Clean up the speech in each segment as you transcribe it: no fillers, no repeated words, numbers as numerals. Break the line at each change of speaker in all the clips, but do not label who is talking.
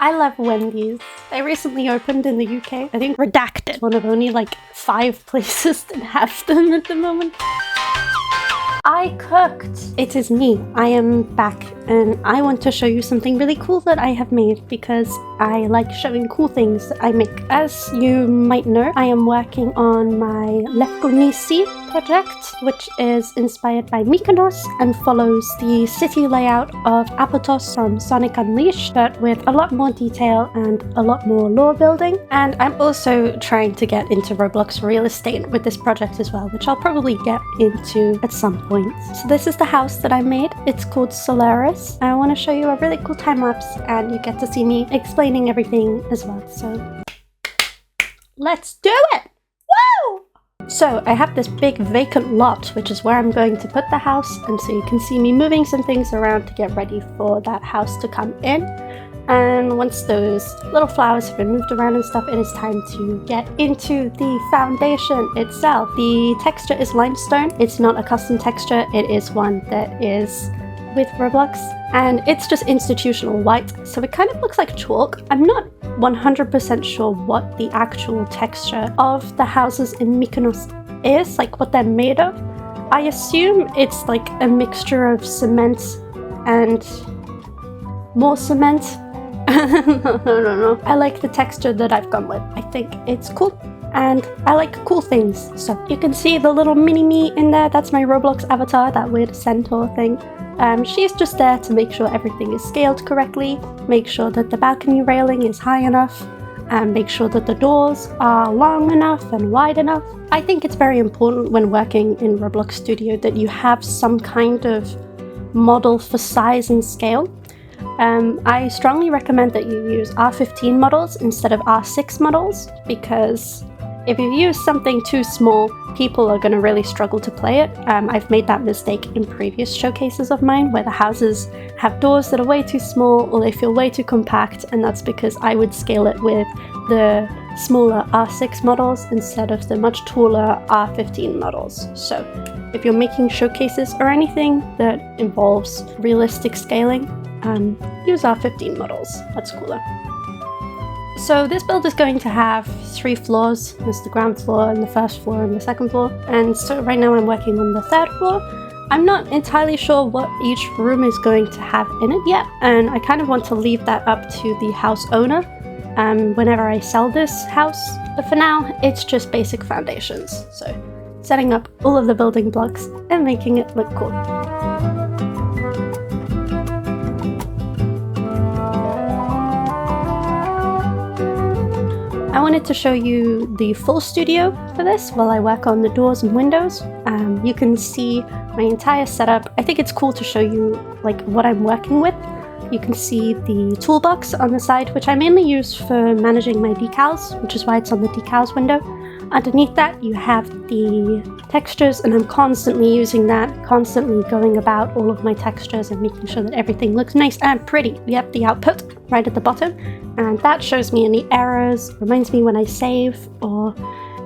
I love Wendy's. They recently opened in the UK. I think Redacted, one of only like 5 places that have them at the moment. I cooked! It is me. I am back and I want to show you something really cool that I have made because I like showing cool things that I make. As you might know, I am working on my Lefkonisi project, which is inspired by Mykonos and follows the city layout of Apatos from Sonic Unleashed, but with a lot more detail and a lot more lore building. And I'm also trying to get into Roblox real estate with this project as well, which I'll probably get into at some point. So this is the house that I made. It's called Solaris. I want to show you a really cool time lapse and you get to see me explaining everything as well. So let's do it! Woo! So I have this big vacant lot, which is where I'm going to put the house, and so you can see me moving some things around to get ready for that house to come in. And once those little flowers have been moved around and stuff, it is time to get into the foundation itself. The texture is limestone. It's not a custom texture. It is one that is with Roblox, and it's just institutional white, so it kind of looks like chalk. I'm not 100% sure what the actual texture of the houses in Mykonos is, like what they're made of. I assume it's like a mixture of cement and more cement. No. I like the texture that I've gone with. I think it's cool. And I like cool things. So you can see the little mini-me in there. That's my Roblox avatar, that weird centaur thing. She's just there to make sure everything is scaled correctly, make sure that the balcony railing is high enough, and make sure that the doors are long enough and wide enough. I think it's very important when working in Roblox Studio that you have some kind of model for size and scale. I strongly recommend that you use R15 models instead of R6 models, because if you use something too small, people are going to really struggle to play it. I've made that mistake in previous showcases of mine where the houses have doors that are way too small or they feel way too compact, and that's because I would scale it with the smaller R6 models instead of the much taller R15 models. So if you're making showcases or anything that involves realistic scaling, use R15 models. That's cooler. So this build is going to have 3 floors. There's the ground floor and the first floor and the second floor. And so right now I'm working on the 3rd floor. I'm not entirely sure what each room is going to have in it yet, and I kind of want to leave that up to the house owner whenever I sell this house. But for now, it's just basic foundations. So setting up all of the building blocks and making it look cool. I wanted to show you the full studio for this while I work on the doors and windows. You can see my entire setup. I think it's cool to show you like what I'm working with. You can see the toolbox on the side, which I mainly use for managing my decals, which is why it's on the decals window. Underneath that you have the textures, and I'm constantly using that, constantly going about all of my textures and making sure that everything looks nice and pretty. We have the output right at the bottom, and that shows me any errors, reminds me when I save, or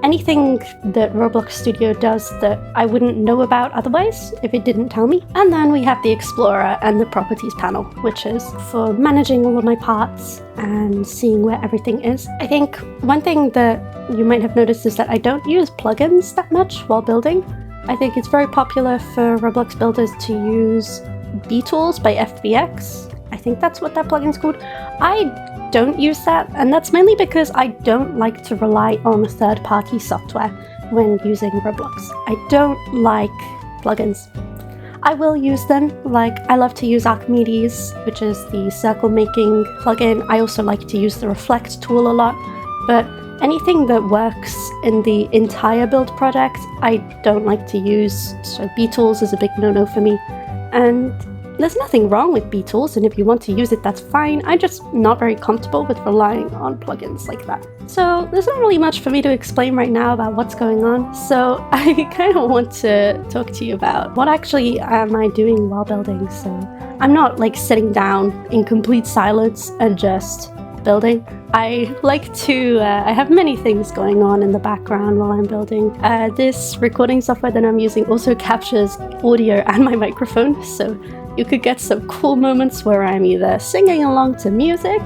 anything that Roblox Studio does that I wouldn't know about otherwise if it didn't tell me. And then we have the Explorer and the Properties panel, which is for managing all of my parts and seeing where everything is. I think one thing that you might have noticed is that I don't use plugins that much while building. I think it's very popular for Roblox builders to use BTools by FBX. I think that's what that plugin's called. I don't use that, and that's mainly because I don't like to rely on third-party software when using Roblox. I don't like plugins. I will use them, like I love to use Archimedes, which is the circle making plugin. I also like to use the Reflect tool a lot, but anything that works in the entire build project, I don't like to use, so BTools is a big no-no for me. And there's nothing wrong with BTools, and if you want to use it, that's fine. I'm just not very comfortable with relying on plugins like that. So there's not really much for me to explain right now about what's going on, so I kind of want to talk to you about what actually am I doing while building. So I'm not like sitting down in complete silence and just building. I like to, I have many things going on in the background while I'm building. This recording software that I'm using also captures audio and my microphone, so you could get some cool moments where I'm either singing along to music,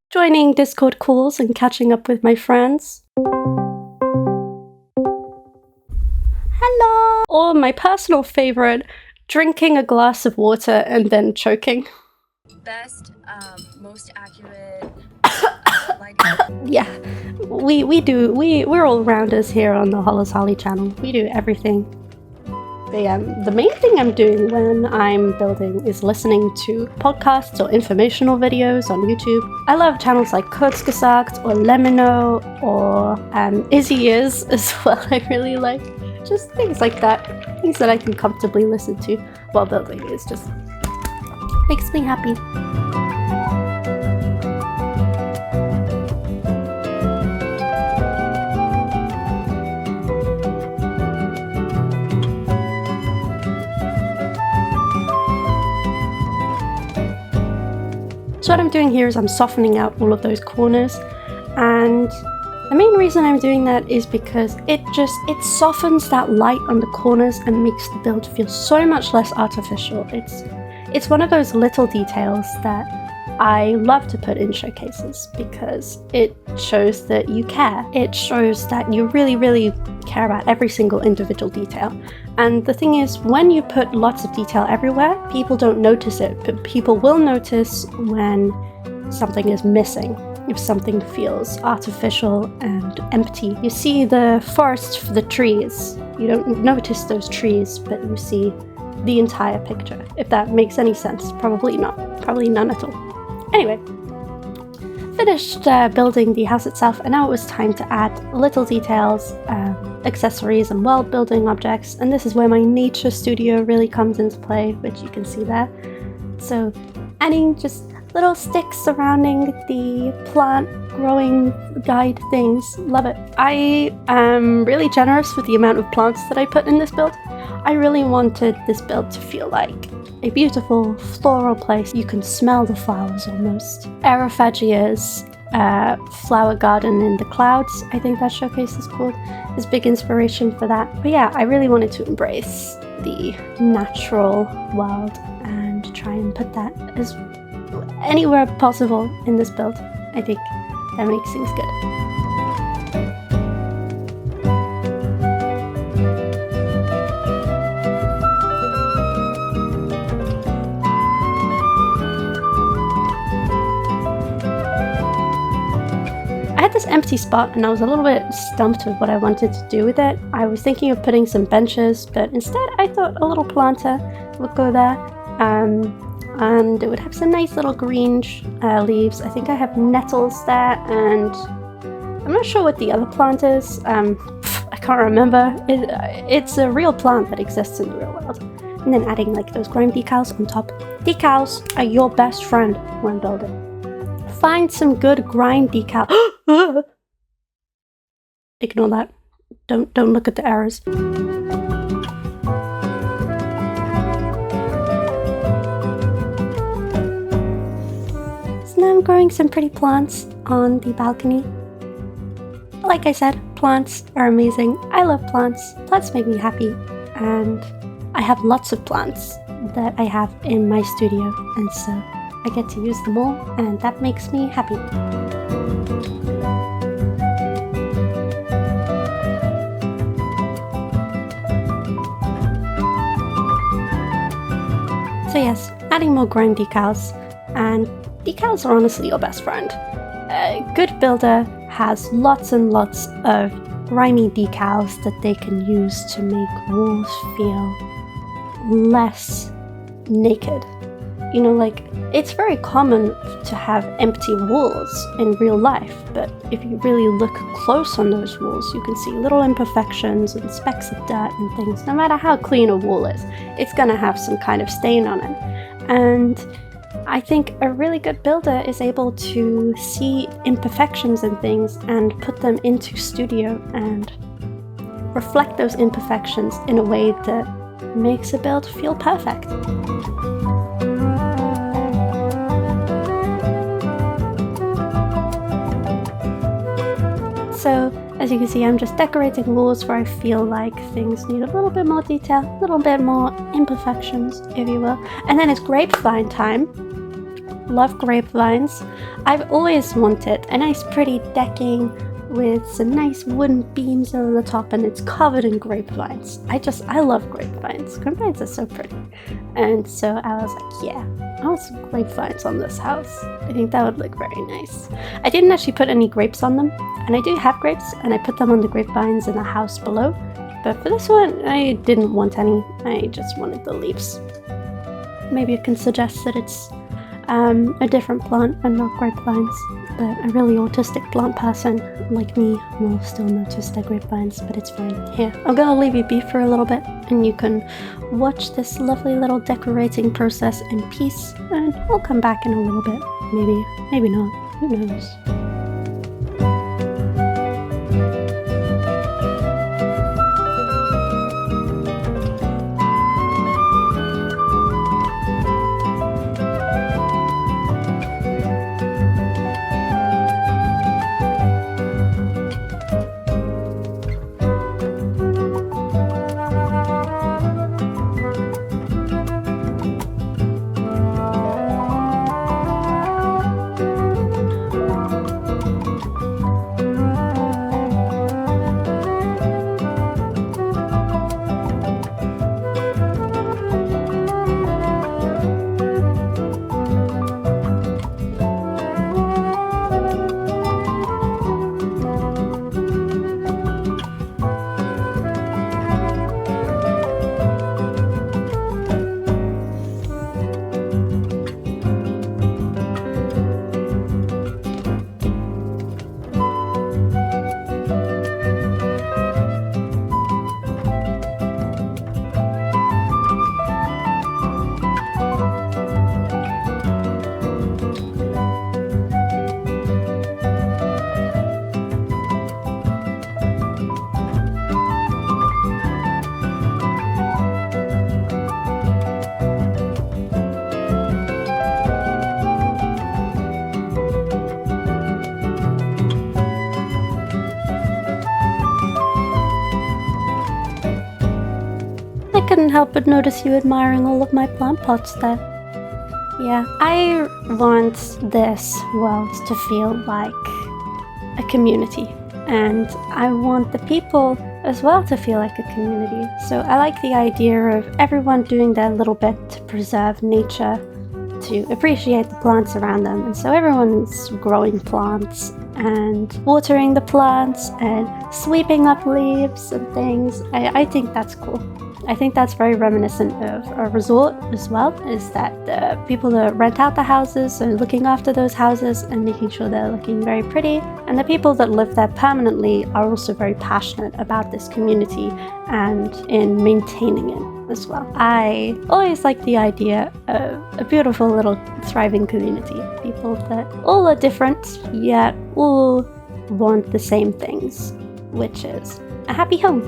Joining Discord calls and catching up with my friends. Hello! Or my personal favorite, drinking a glass of water and then choking.
Best, most accurate.
Yeah, we're all rounders here on the Hollis Holly channel. We do everything. The main thing I'm doing when I'm building is listening to podcasts or informational videos on YouTube. I love channels like Kurzgesagt or Lemino or Izzy Is as well. I really like just things like that. Things that I can comfortably listen to while building. It just makes me happy. So what I'm doing here is I'm softening out all of those corners, and the main reason I'm doing that is because it softens that light on the corners and makes the build feel so much less artificial. It's one of those little details that I love to put in showcases because it shows that you care. It shows that you really, really care about every single individual detail. And the thing is, when you put lots of detail everywhere, people don't notice it, but people will notice when something is missing, if something feels artificial and empty. You see the forest for the trees. You don't notice those trees, but you see the entire picture. If that makes any sense. Probably not. Probably none at all. Anyway, finished building the house itself, and now it was time to add little details, accessories and world building objects, and this is where my nature studio really comes into play, which you can see there. So adding just little sticks surrounding the plant growing guide things. Love it. I am really generous with the amount of plants that I put in this build. I really wanted this build to feel like a beautiful floral place. You can smell the flowers almost. Aerophagia's flower garden in the clouds, I think that showcase is called, is big inspiration for that. But yeah, I really wanted to embrace the natural world and try and put that as anywhere possible in this build. I think that makes things good. I had this empty spot and I was a little bit stumped with what I wanted to do with it. I was thinking of putting some benches, but instead I thought a little planter would go there. And it would have some nice little green leaves. I think I have nettles there, and I'm not sure what the other plant is. I can't remember. It's a real plant that exists in the real world. And then adding like those grime decals on top. Decals are your best friend when building. Find some good grime decal. Ignore that. Don't look at the errors. Now I'm growing some pretty plants on the balcony. Like I said, plants are amazing. I love plants. Plants make me happy. And I have lots of plants that I have in my studio. And so I get to use them all, and that makes me happy. So yes, adding more grime decals, and decals are honestly your best friend. A good builder has lots and lots of grimy decals that they can use to make walls feel less naked. You know, like, it's very common to have empty walls in real life, but if you really look close on those walls, you can see little imperfections and specks of dirt and things. No matter how clean a wall is, it's gonna have some kind of stain on it. And I think a really good builder is able to see imperfections and things and put them into studio and reflect those imperfections in a way that makes a build feel perfect. So, as you can see, I'm just decorating walls where I feel like things need a little bit more detail, a little bit more imperfections, if you will. And then it's grapevine time. love grapevines. I've always wanted a nice pretty decking with some nice wooden beams over the top, and it's covered in grapevines. I love grapevines. Grapevines are so pretty. And so I was like, yeah, I want some grapevines on this house. I think that would look very nice. I didn't actually put any grapes on them, and I do have grapes, and I put them on the grapevines in the house below. But for this one, I didn't want any. I just wanted the leaves. Maybe you can suggest that it's a different plant and not grapevines. But a really autistic plant person like me will still notice the grapevines, but it's fine. Here, I'm gonna leave you be for a little bit, and you can watch this lovely little decorating process in peace, and I'll come back in a little bit. Maybe not. Who knows? I couldn't help but notice you admiring all of my plant pots there. Yeah, I want this world to feel like a community, and I want the people as well to feel like a community. So I like the idea of everyone doing their little bit to preserve nature, to appreciate the plants around them. And so everyone's growing plants and watering the plants and sweeping up leaves and things. I think that's cool. I think that's very reminiscent of a resort as well, is that the people that rent out the houses are looking after those houses and making sure they're looking very pretty. And the people that live there permanently are also very passionate about this community and in maintaining it as well. I always like the idea of a beautiful little thriving community. People that all are different, yet all want the same things, which is a happy home.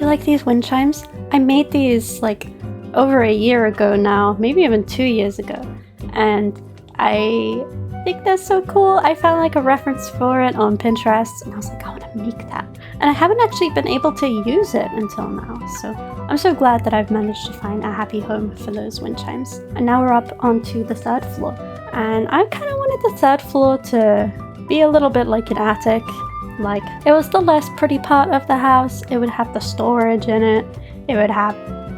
Like these wind chimes? I made these like over a year ago now, maybe even 2 years ago, and I think that's so cool. I found like a reference for it on Pinterest, and I was like, I want to make that. And I haven't actually been able to use it until now, so I'm so glad that I've managed to find a happy home for those wind chimes. And now we're up onto the 3rd floor, and I kind of wanted the 3rd floor to be a little bit like an attic. Like, it was the less pretty part of the house. It would have the storage in it. It would have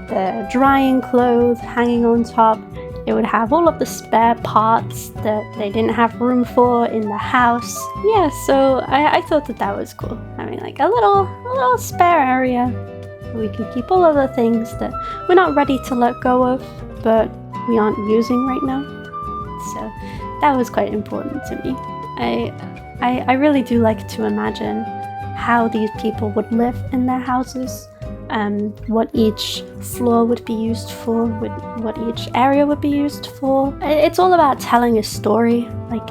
the drying clothes hanging on top. It would have all of the spare parts that they didn't have room for in the house. Yeah, so I thought that was cool. I mean, like a little spare area where we can keep all of the things that we're not ready to let go of, but we aren't using right now. So that was quite important to me. I really do like to imagine how these people would live in their houses, what each floor would be used for, what each area would be used for. It's all about telling a story. Like,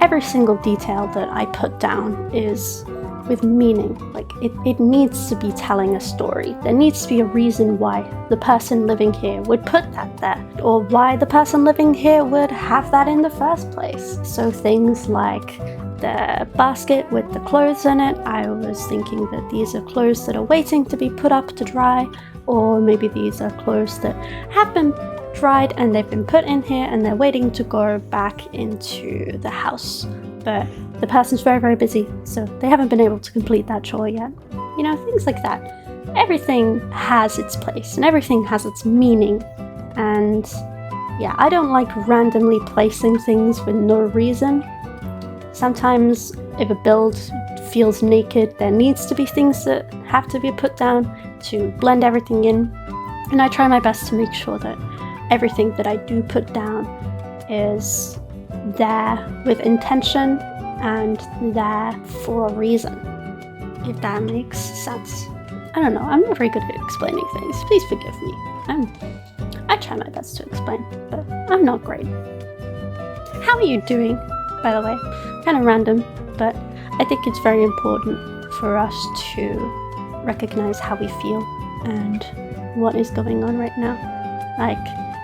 every single detail that I put down is with meaning. Like, it needs to be telling a story. There needs to be a reason why the person living here would put that there, or why the person living here would have that in the first place. So things like the basket with the clothes in it, I was thinking that these are clothes that are waiting to be put up to dry, or maybe these are clothes that have been dried and they've been put in here and they're waiting to go back into the house. But the person's very, very busy, so they haven't been able to complete that chore yet. You know, things like that. Everything has its place and everything has its meaning. And yeah, I don't like randomly placing things for no reason. Sometimes if a build feels naked, there needs to be things that have to be put down to blend everything in. And I try my best to make sure that everything that I do put down is there with intention and there for a reason, if that makes sense. I don't know, I'm not very good at explaining things. Please forgive me. I try my best to explain, but I'm not great. How are you doing, by the way? Kind of random, but I think it's very important for us to recognize how we feel and what is going on right now. Like,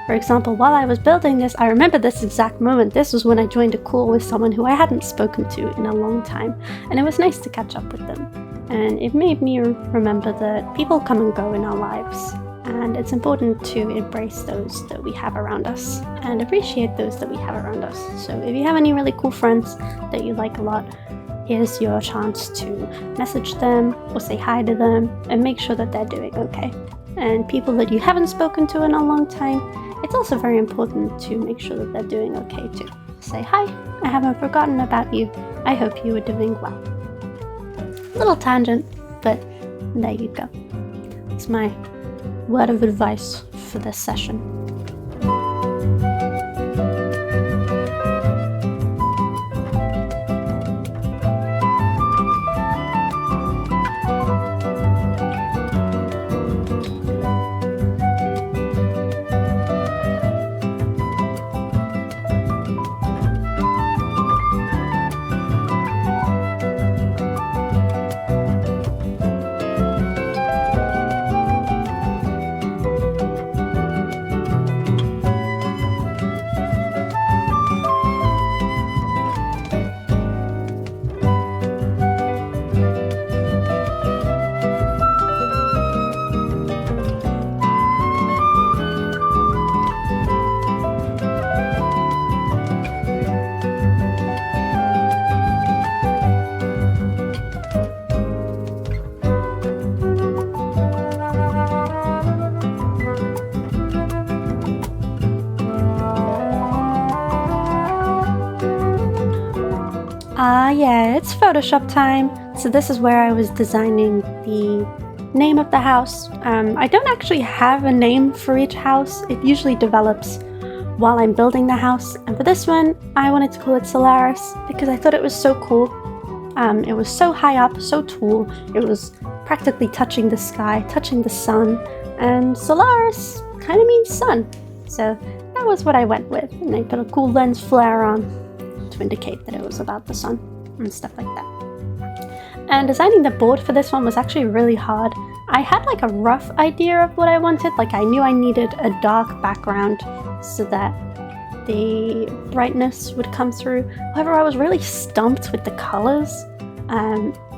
for example, while I was building this, I remember this exact moment. This was when I joined a call with someone who I hadn't spoken to in a long time, and it was nice to catch up with them. And it made me remember that people come and go in our lives, and it's important to embrace those that we have around us and appreciate those that we have around us. So if you have any really cool friends that you like a lot, here's your chance to message them or say hi to them and make sure that they're doing okay. And people that you haven't spoken to in a long time, it's also very important to make sure that they're doing okay too. Say hi, I haven't forgotten about you. I hope you are doing well. Little tangent, but there you go. It's my word of advice for this session. Yeah, it's Photoshop time. So this is where I was designing the name of the house. I don't actually have a name for each house. It usually develops while I'm building the house. And for this one, I wanted to call it Solaris because I thought it was so cool. It was so high up, so tall. It was practically touching the sky, touching the sun. And Solaris kind of means sun. So that was what I went with. And I put a cool lens flare on to indicate that it was about the sun and stuff like that. And designing the board for this one was actually really hard. I had like a rough idea of what I wanted. Like, I knew I needed a dark background so that the brightness would come through. However, I was really stumped with the colors.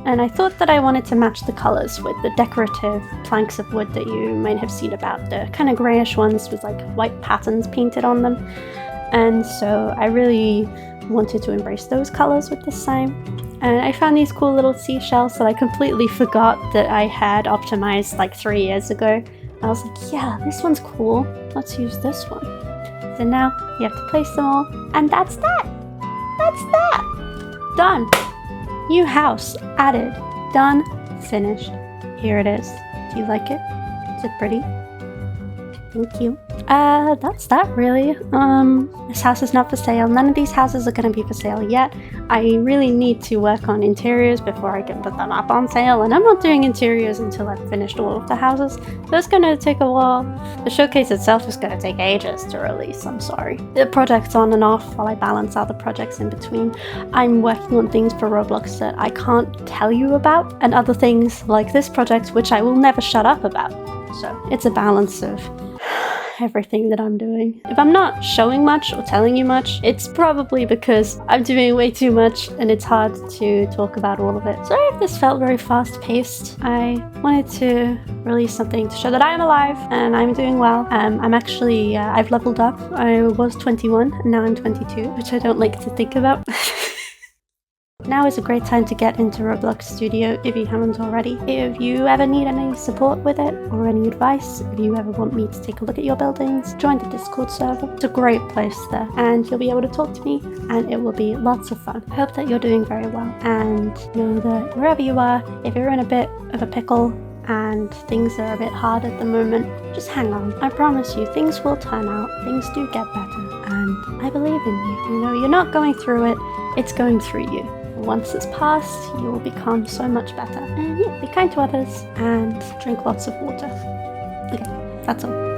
And I thought that I wanted to match the colors with the decorative planks of wood that you might have seen about, the kind of grayish ones with like white patterns painted on them. And so I really wanted to embrace those colors with this sign. And I found these cool little seashells that I completely forgot that I had optimized like 3 years ago. I was like, yeah, this one's cool. Let's use this one. So now you have to place them all, and that's that. That's that. Done. New house added. Done. Finished. Here it is. Do you like it? Is it pretty? Thank you. That's that really. This house is not for sale. None of these houses are going to be for sale yet. I really need to work on interiors before I can put them up on sale, and I'm not doing interiors until I've finished all of the houses. So it's going to take a while. The showcase itself is going to take ages to release, I'm sorry. The project's on and off while I balance out the projects in between. I'm working on things for Roblox that I can't tell you about, and other things like this project which I will never shut up about. So it's a balance of everything that I'm doing. If I'm not showing much or telling you much, it's probably because I'm doing way too much and it's hard to talk about all of it. Sorry if this felt very fast-paced. I wanted to release something to show that I am alive and I'm doing well. I'm actually, I've leveled up. I was 21 and now I'm 22, which I don't like to think about. Now is a great time to get into Roblox Studio if you haven't already. If you ever need any support with it or any advice, if you ever want me to take a look at your buildings, join the Discord server. It's a great place there and you'll be able to talk to me and it will be lots of fun. I hope that you're doing very well and know that wherever you are, if you're in a bit of a pickle and things are a bit hard at the moment, just hang on. I promise you, things will turn out. Things do get better and I believe in you. You know, you're not going through it, it's going through you. Once it's passed, you will become so much better. And yeah, be kind to others and drink lots of water. Okay, that's all.